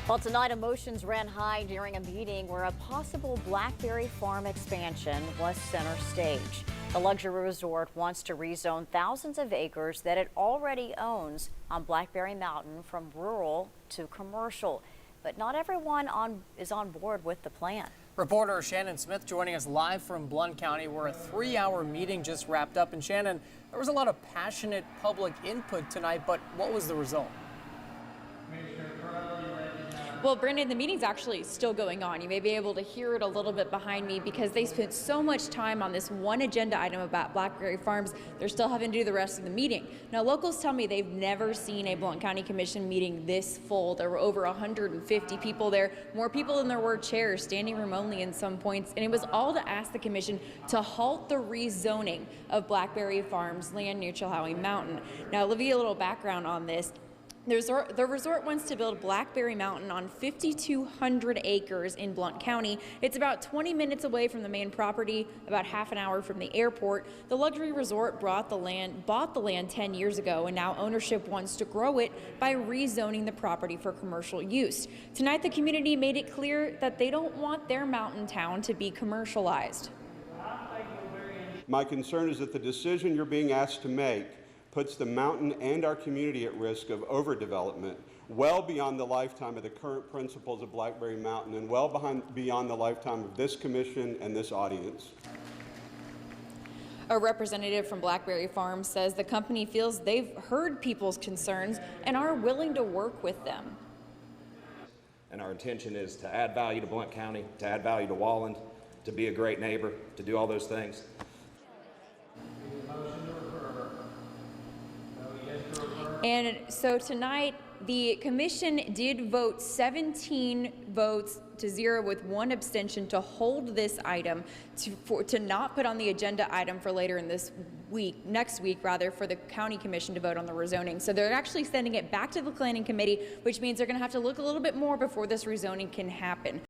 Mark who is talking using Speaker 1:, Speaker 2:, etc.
Speaker 1: Well, tonight emotions ran high during a meeting where a possible Blackberry Farm expansion was center stage. The luxury resort wants to rezone thousands of acres that it already owns on Blackberry Mountain from rural to commercial. But not everyone is on board with the plan.
Speaker 2: Reporter Shannon Smith joining us live from Blount County, where a 3-hour meeting just wrapped up. And Shannon, there was a lot of passionate public input tonight, but what was the result?
Speaker 3: Well, Brandon, the meeting's actually still going on. You may be able to hear it a little bit behind me because they spent so much time on this one agenda item about Blackberry Farms. They're still having to do the rest of the meeting. Now, locals tell me they've never seen a Blount County Commission meeting this full. There were over 150 people there, more people than there were chairs, standing room only in some points. And it was all to ask the commission to halt the rezoning of Blackberry Farms land near Chilhowie Mountain. Now, let me give you a little background on this. The resort wants to build Blackberry Mountain on 5,200 acres in Blount County. It's about 20 minutes away from the main property, about half an hour from the airport. The luxury resort bought the land 10 years ago, and now ownership wants to grow it by rezoning the property for commercial use. Tonight, the community made it clear that they don't want their mountain town to be commercialized.
Speaker 4: My concern is that the decision you're being asked to make puts the mountain and our community at risk of overdevelopment, well beyond the lifetime of the current principals of Blackberry Mountain and well beyond the lifetime of this commission and this audience.
Speaker 3: A representative from Blackberry Farms says the company feels they've heard people's concerns and are willing to work with them.
Speaker 5: And our intention is to add value to Blount County, to add value to Walland, to be a great neighbor, to do all those things.
Speaker 3: And so tonight, the commission did vote 17 votes to 0 with 1 abstention to hold this item to not put on the agenda item for later in this week, next week rather, for the county commission to vote on the rezoning. So they're actually sending it back to the planning committee, which means they're going to have to look a little bit more before this rezoning can happen.